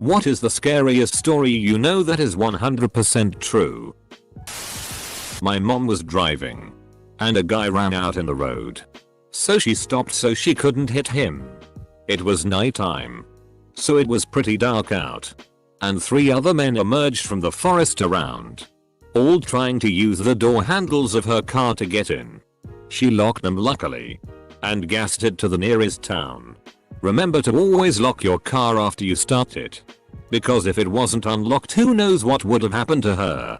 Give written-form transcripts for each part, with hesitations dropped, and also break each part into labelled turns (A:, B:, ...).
A: What is the scariest story you know that is 100% true? My mom was driving and a guy ran out in the road. So she stopped so she couldn't hit him. It was nighttime, so it was pretty dark out, and 3 other men emerged from the forest around, all trying to use the door handles of her car to get in. She locked them luckily and gassed it to the nearest town. Remember to always lock your car after you start it, because if it wasn't unlocked, who knows what would have happened to her.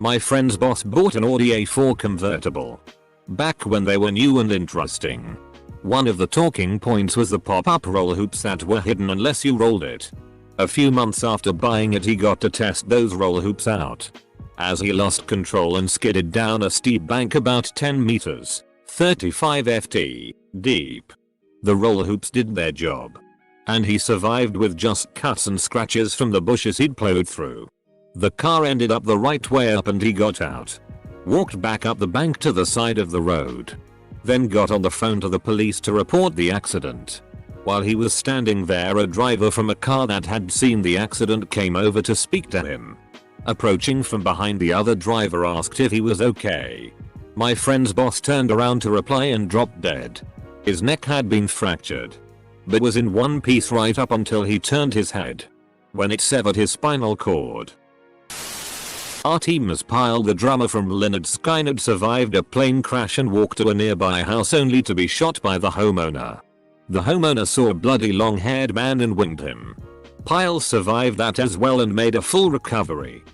A: My friend's boss bought an Audi A4 convertible back when they were new and interesting. One of the talking points was the pop-up roll hoops that were hidden unless you rolled it. A few months after buying it, he got to test those roll hoops out, as he lost control and skidded down a steep bank about 10 meters, 35 ft, deep. The roll hoops did their job, and he survived with just cuts and scratches from the bushes he'd plowed through. The car ended up the right way up and he got out, walked back up the bank to the side of the road, then got on the phone to the police to report the accident. While he was standing there, a driver from a car that had seen the accident came over to speak to him. Approaching from behind, the other driver asked if he was okay. My friend's boss turned around to reply and dropped dead. His neck had been fractured, but was in one piece right up until he turned his head, when it severed his spinal cord. Our team as Pyle, the drummer from Lynyrd Skynyrd, survived a plane crash and walked to a nearby house only to be shot by the homeowner. The homeowner saw a bloody long-haired man and winged him. Pyle survived that as well and made a full recovery.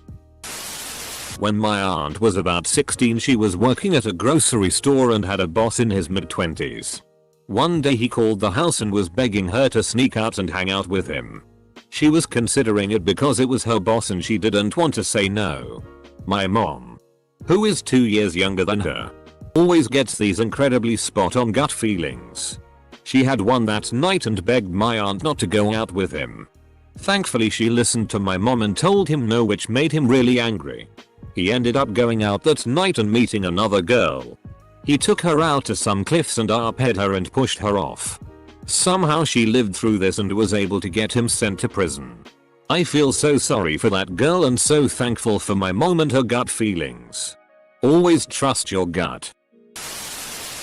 A: When my aunt was about 16, she was working at a grocery store and had a boss in his mid-20s. One day he called the house and was begging her to sneak out and hang out with him. She was considering it because it was her boss and she didn't want to say no. My mom, who is 2 years younger than her, always gets these incredibly spot-on gut feelings. She had one that night and begged my aunt not to go out with him. Thankfully she listened to my mom and told him no, which made him really angry. He ended up going out that night and meeting another girl. He took her out to some cliffs and arped her and pushed her off. Somehow she lived through this and was able to get him sent to prison. I feel so sorry for that girl and so thankful for my mom and her gut feelings. Always trust your gut.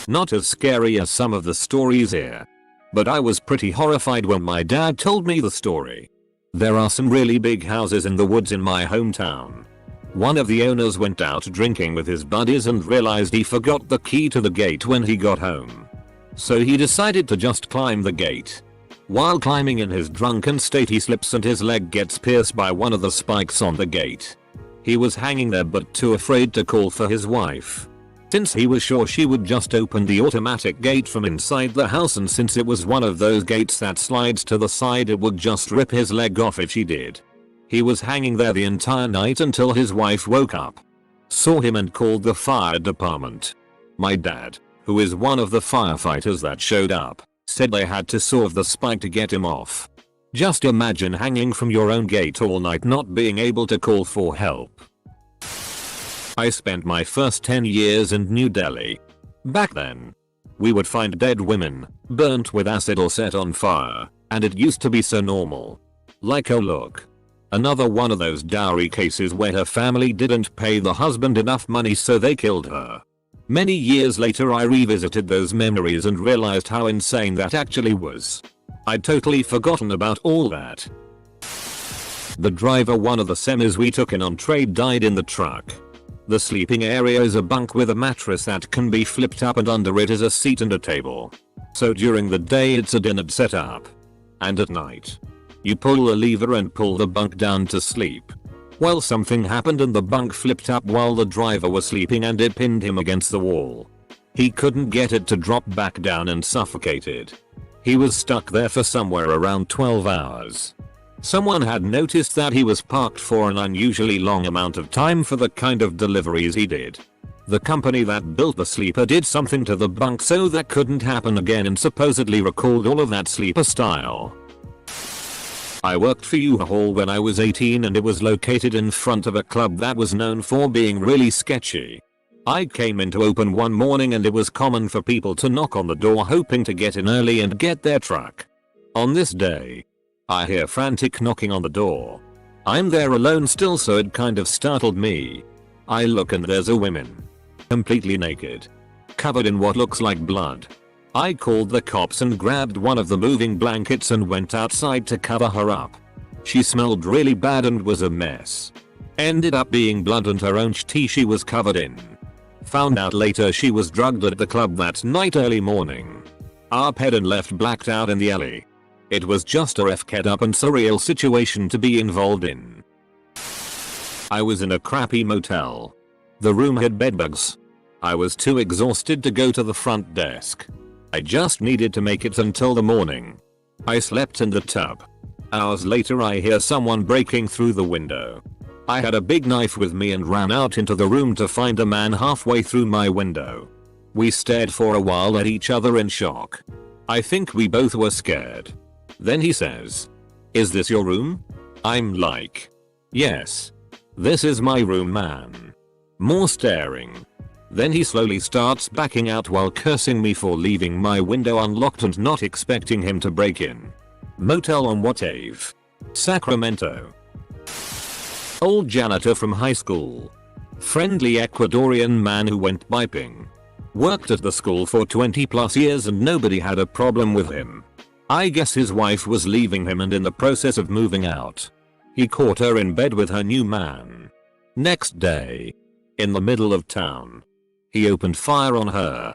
A: Not as scary as some of the stories here, but I was pretty horrified when my dad told me the story. There are some really big houses in the woods in my hometown. One of the owners went out drinking with his buddies and realized he forgot the key to the gate when he got home. So he decided to just climb the gate. While climbing in his drunken state, he slips and his leg gets pierced by one of the spikes on the gate. He was hanging there but too afraid to call for his wife, since he was sure she would just open the automatic gate from inside the house, and since it was one of those gates that slides to the side, it would just rip his leg off if she did. He was hanging there the entire night until his wife woke up, saw him and called the fire department. My dad, who is one of the firefighters that showed up, said they had to saw the spike to get him off. Just imagine hanging from your own gate all night not being able to call for help. I spent my first 10 years in New Delhi. Back then, we would find dead women, burnt with acid or set on fire, and it used to be so normal. Like, oh look, another one of those dowry cases where her family didn't pay the husband enough money so they killed her. Many years later I revisited those memories and realized how insane that actually was. I'd totally forgotten about all that. The driver one of the semis we took in on trade died in the truck. The sleeping area is a bunk with a mattress that can be flipped up, and under it is a seat and a table. So during the day it's a dinner setup, and at night, you pull the lever and pull the bunk down to sleep. Well, something happened and the bunk flipped up while the driver was sleeping and it pinned him against the wall. He couldn't get it to drop back down and suffocated. He was stuck there for somewhere around 12 hours. Someone had noticed that he was parked for an unusually long amount of time for the kind of deliveries he did. The company that built the sleeper did something to the bunk so that couldn't happen again and supposedly recalled all of that sleeper style. I worked for U-Haul when I was 18 and it was located in front of a club that was known for being really sketchy. I came in to open one morning and it was common for people to knock on the door hoping to get in early and get their truck. On this day, I hear frantic knocking on the door. I'm there alone still, so it kind of startled me. I look and there's a woman. Completely naked. Covered in what looks like blood. I called the cops and grabbed one of the moving blankets and went outside to cover her up. She smelled really bad and was a mess. Ended up being blood and her own tea she was covered in. Found out later she was drugged at the club that night early morning. Arped and left blacked out in the alley. It was just a fed up and surreal situation to be involved in. I was in a crappy motel. The room had bedbugs. I was too exhausted to go to the front desk. I just needed to make it until the morning. I slept in the tub. Hours later I hear someone breaking through the window. I had a big knife with me and ran out into the room to find a man halfway through my window. We stared for a while at each other in shock. I think we both were scared. Then he says, "Is this your room?" I'm like, "Yes. This is my room, man." More staring. Then he slowly starts backing out while cursing me for leaving my window unlocked and not expecting him to break in. Motel on what ave? Sacramento. Old janitor from high school. Friendly Ecuadorian man who went piping. Worked at the school for 20 plus years and nobody had a problem with him. I guess his wife was leaving him and in the process of moving out. He caught her in bed with her new man. Next day. In the middle of town. He opened fire on her.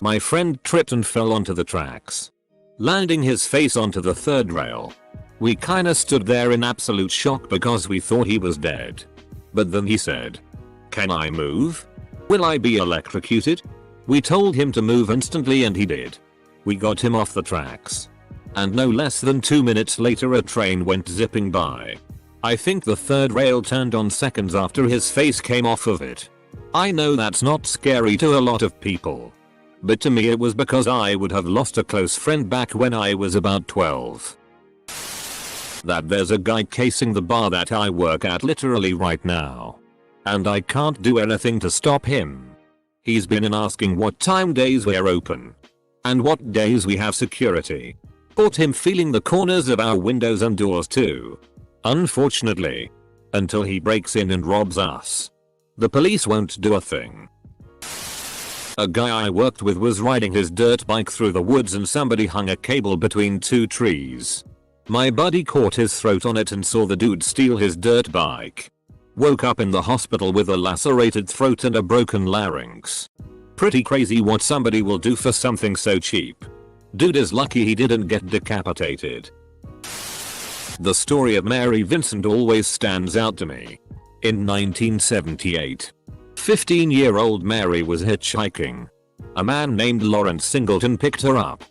A: My friend tripped and fell onto the tracks. Landing his face onto the third rail. We kinda stood there in absolute shock because we thought he was dead. But then he said, "Can I move? Will I be electrocuted?" We told him to move instantly and he did. We got him off the tracks. And no less than 2 minutes later a train went zipping by. I think the third rail turned on seconds after his face came off of it. I know that's not scary to a lot of people. But to me it was because I would have lost a close friend back when I was about 12. That there's a guy casing the bar that I work at literally right now. And I can't do anything to stop him. He's been in asking what time days we're open. And what days we have security. Caught him feeling the corners of our windows and doors too. Unfortunately. Until he breaks in and robs us. The police won't do a thing. A guy I worked with was riding his dirt bike through the woods and somebody hung a cable between 2 trees. My buddy caught his throat on it and saw the dude steal his dirt bike. Woke up in the hospital with a lacerated throat and a broken larynx. Pretty crazy what somebody will do for something so cheap. Dude is lucky he didn't get decapitated. The story of Mary Vincent always stands out to me. In 1978, 15-year-old Mary was hitchhiking. A man named Lawrence Singleton picked her up.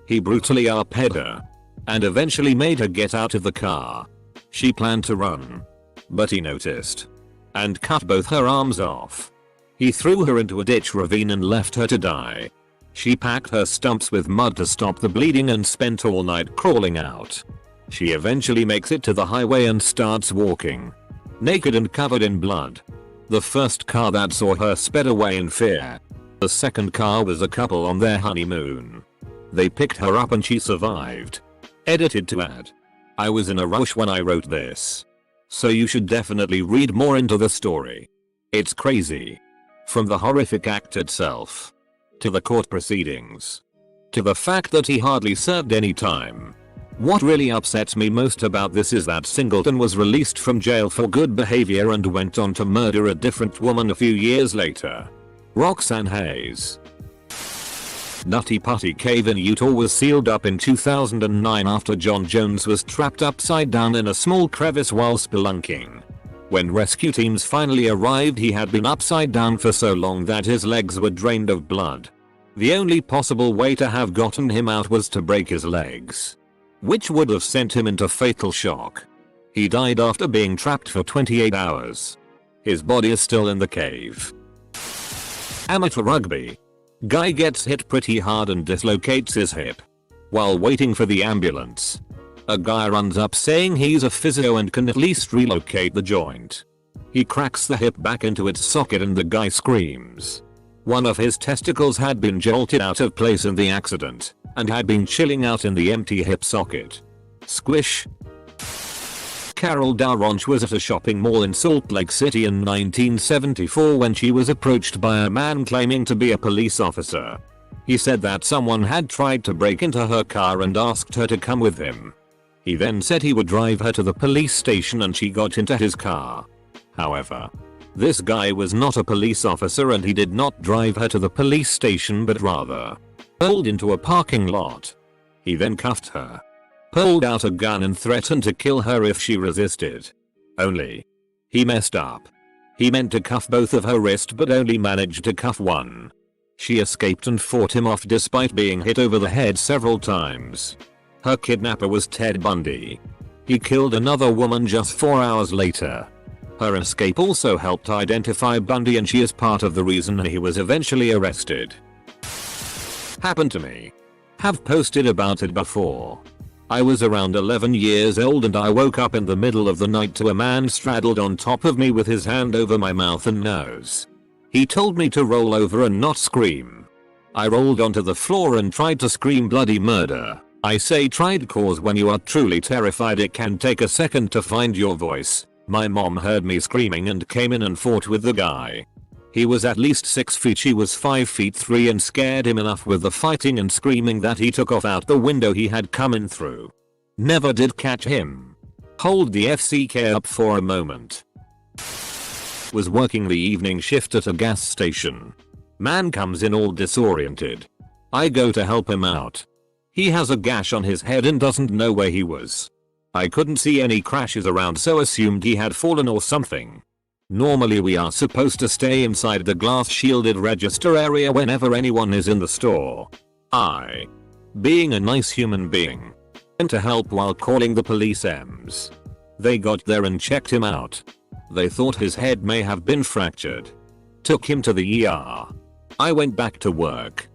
A: He brutally arped her. And eventually made her get out of the car. She planned to run. But he noticed. And cut both her arms off. He threw her into a ditch ravine and left her to die. She packed her stumps with mud to stop the bleeding and spent all night crawling out. She eventually makes it to the highway and starts walking. Naked and covered in blood. The first car that saw her sped away in fear. The second car was a couple on their honeymoon. They picked her up and she survived. Edited to add. I was in a rush when I wrote this. So you should definitely read more into the story. It's crazy. From the horrific act itself. To the court proceedings. To the fact that he hardly served any time. What really upsets me most about this is that Singleton was released from jail for good behavior and went on to murder a different woman a few years later. Roxanne Hayes. Nutty Putty Cave in Utah was sealed up in 2009 after John Jones was trapped upside down in a small crevice while spelunking. When rescue teams finally arrived, he had been upside down for so long that his legs were drained of blood. The only possible way to have gotten him out was to break his legs, which would have sent him into fatal shock. He died after being trapped for 28 hours. His body is still in the cave. Amateur rugby. Guy gets hit pretty hard and dislocates his hip. While waiting for the ambulance, a guy runs up saying he's a physio and can at least relocate the joint. He cracks the hip back into its socket and the guy screams. One of his testicles had been jolted out of place in the accident and had been chilling out in the empty hip socket. Squish. Carol Daronch was at a shopping mall in Salt Lake City in 1974 when she was approached by a man claiming to be a police officer. He said that someone had tried to break into her car and asked her to come with him. He then said he would drive her to the police station and she got into his car. However, this guy was not a police officer and he did not drive her to the police station but rather pulled into a parking lot. He then cuffed her, pulled out a gun and threatened to kill her if she resisted. Only he messed up. He meant to cuff both of her wrists but only managed to cuff one. She escaped and fought him off despite being hit over the head several times. Her kidnapper was Ted Bundy. He killed another woman just 4 hours later. Her escape also helped identify Bundy and she is part of the reason he was eventually arrested. Happened to me. Have posted about it before. I was around 11 years old and I woke up in the middle of the night to a man straddled on top of me with his hand over my mouth and nose. He told me to roll over and not scream. I rolled onto the floor and tried to scream bloody murder. I say tried cause when you are truly terrified it can take a second to find your voice. My mom heard me screaming and came in and fought with the guy. He was at least 6 feet, she was 5 feet 3 and scared him enough with the fighting and screaming that he took off out the window he had come in through. Never did catch him. Hold the FCK up for a moment. Was working the evening shift at a gas station. Man comes in all disoriented. I go to help him out. He has a gash on his head and doesn't know where he was. I couldn't see any crashes around so assumed he had fallen or something. Normally we are supposed to stay inside the glass shielded register area whenever anyone is in the store. I, being a nice human being, went to help while calling the police EMS. They got there and checked him out. They thought his head may have been fractured. Took him to the ER. I went back to work.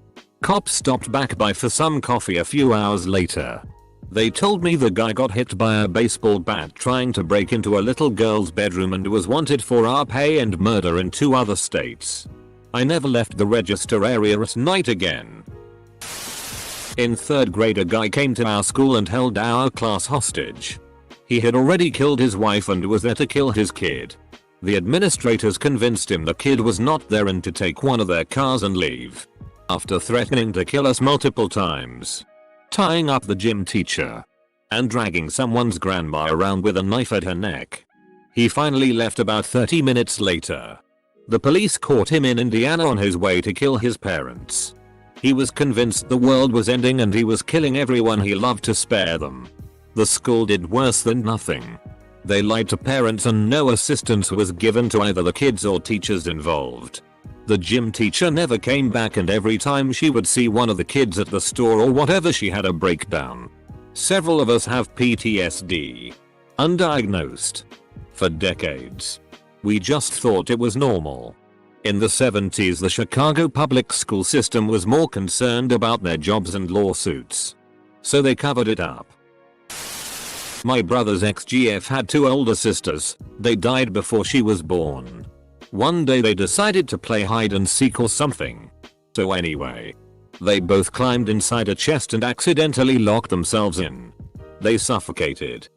A: Cops stopped back by for some coffee a few hours later. They told me the guy got hit by a baseball bat trying to break into a little girl's bedroom and was wanted for RP and murder in 2 other states. I never left the register area at night again. In 3rd grade a guy came to our school and held our class hostage. He had already killed his wife and was there to kill his kid. The administrators convinced him the kid was not there and to take one of their cars and leave. After threatening to kill us multiple times, tying up the gym teacher, and dragging someone's grandma around with a knife at her neck, he finally left about 30 minutes later. The police caught him in Indiana on his way to kill his parents. He was convinced the world was ending and he was killing everyone he loved to spare them. The school did worse than nothing. They lied to parents and no assistance was given to either the kids or teachers involved. The gym teacher never came back and every time she would see one of the kids at the store or whatever she had a breakdown. Several of us have PTSD. Undiagnosed. For decades. We just thought it was normal. In the 70s the Chicago public school system was more concerned about their jobs and lawsuits. So they covered it up. My brother's ex-GF had 2 older sisters. They died before she was born. One day they decided to play hide and seek or something. So anyway, they both climbed inside a chest and accidentally locked themselves in. They suffocated.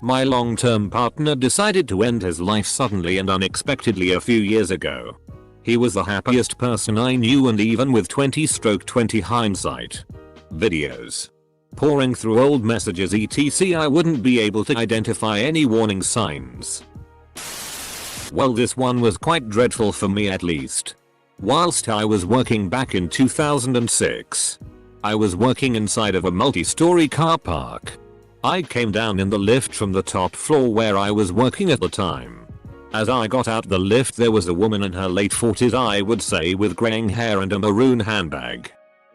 A: My long-term partner decided to end his life suddenly and unexpectedly a few years ago. He was the happiest person I knew and even with 20/20 hindsight videos pouring through old messages etc I wouldn't be able to identify any warning signs. Well, this one was quite dreadful for me at least. Whilst I was working back in 2006, I was working inside of a multi-story car park. I came down in the lift from the top floor where I was working at the time. As I got out the lift there was a woman in her late 40s I would say with graying hair and a maroon handbag.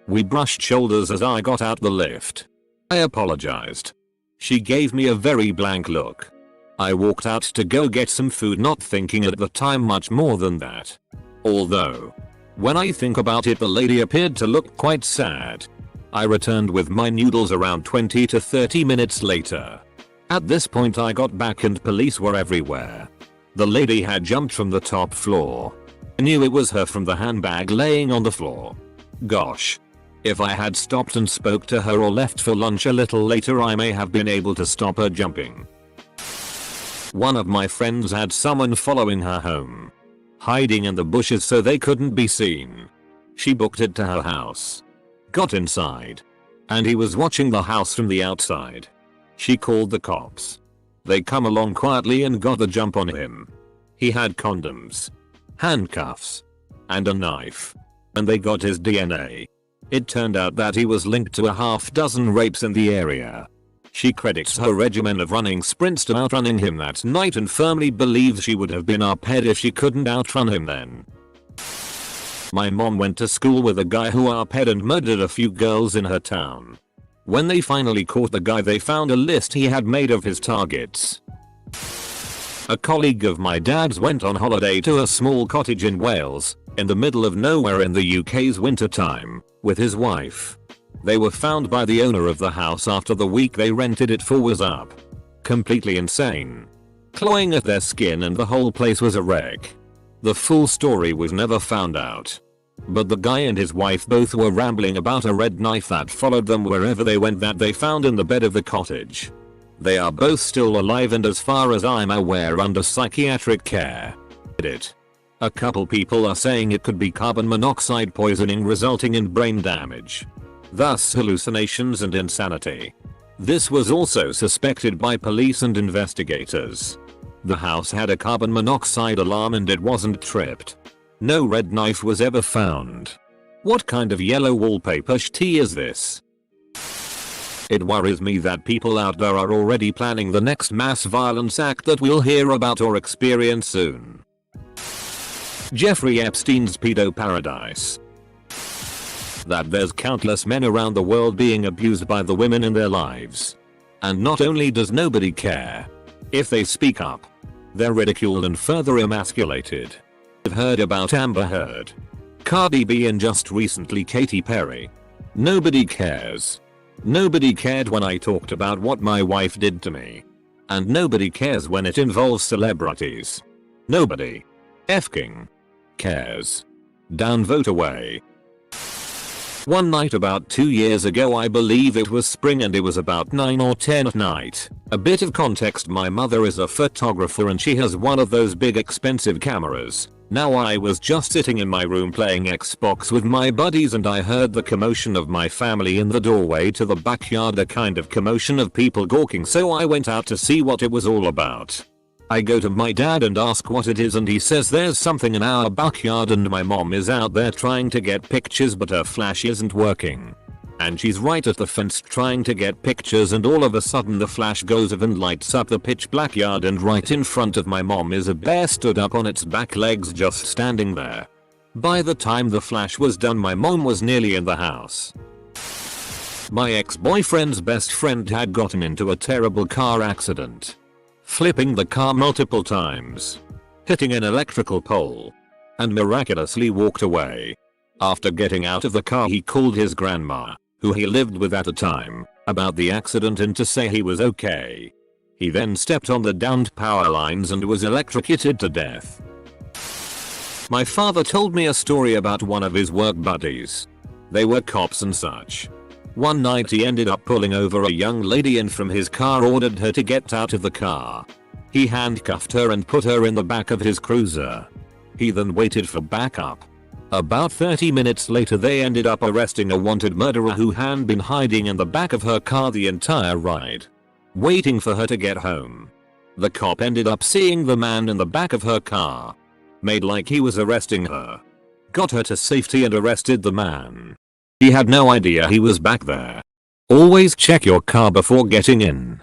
A: We brushed shoulders as I got out the lift. I apologized. She gave me a very blank look. I walked out to go get some food not thinking at the time much more than that. Although, when I think about it the lady appeared to look quite sad. I returned with my noodles around 20 to 30 minutes later. At this point I got back and police were everywhere. The lady had jumped from the top floor. I knew it was her from the handbag laying on the floor. Gosh. If I had stopped and spoke to her or left for lunch a little later, I may have been able to stop her jumping. One of my friends had someone following her home, hiding in the bushes so they couldn't be seen. She booked it to her house, got inside, and he was watching the house from the outside. She called the cops. They come along quietly and got the jump on him. He had condoms, handcuffs, and a knife, and they got his DNA. It turned out that he was linked to a half-dozen rapes in the area. She credits her regimen of running sprints to outrunning him that night and firmly believes she would have been uphead if she couldn't outrun him then. My mom went to school with a guy who uphead and murdered a few girls in her town. When they finally caught the guy, they found a list he had made of his targets. A colleague of my dad's went on holiday to a small cottage in Wales, in the middle of nowhere in the UK's winter time, with his wife. They were found by the owner of the house after the week they rented it for was up. Completely insane. Clawing at their skin, and the whole place was a wreck. The full story was never found out. But the guy and his wife both were rambling about a red knife that followed them wherever they went that they found in the bed of the cottage. They are both still alive and, as far as I'm aware, under psychiatric care. A couple people are saying it could be carbon monoxide poisoning resulting in brain damage, thus hallucinations and insanity. This was also suspected by police and investigators. The house had a carbon monoxide alarm and it wasn't tripped. No red knife was ever found. What kind of yellow wallpaper sh*t is this? It worries me that people out there are already planning the next mass violence act that we'll hear about or experience soon. Jeffrey Epstein's pedo paradise. That there's countless men around the world being abused by the women in their lives. And not only does nobody care, if they speak up, they're ridiculed and further emasculated. I've heard about Amber Heard, Cardi B, and just recently Katy Perry. Nobody cares. Nobody cared when I talked about what my wife did to me. And nobody cares when it involves celebrities. Nobody effing cares. Downvote away. One night about 2 years ago, I believe it was spring and it was about 9 or 10 at night. A bit of context: my mother is a photographer and she has one of those big expensive cameras. Now I was just sitting in my room playing Xbox with my buddies and I heard the commotion of my family in the doorway to the backyard, a kind of commotion of people gawking, so I went out to see what it was all about. I go to my dad and ask what it is and he says there's something in our backyard and my mom is out there trying to get pictures but her flash isn't working. And she's right at the fence trying to get pictures and all of a sudden the flash goes off and lights up the pitch black yard and right in front of my mom is a bear stood up on its back legs just standing there. By the time the flash was done, my mom was nearly in the house. My ex-boyfriend's best friend had gotten into a terrible car accident, flipping the car multiple times, hitting an electrical pole, and miraculously walked away. After getting out of the car, he called his grandma, who he lived with at the time, about the accident and to say he was okay. He then stepped on the downed power lines and was electrocuted to death. My father told me a story about one of his work buddies. They were cops and such. One night he ended up pulling over a young lady and from his car ordered her to get out of the car. He handcuffed her and put her in the back of his cruiser. He then waited for backup. About 30 minutes later they ended up arresting a wanted murderer who had been hiding in the back of her car the entire ride, waiting for her to get home. The cop ended up seeing the man in the back of her car, made like he was arresting her, got her to safety and arrested the man. He had no idea he was back there. Always check your car before getting in.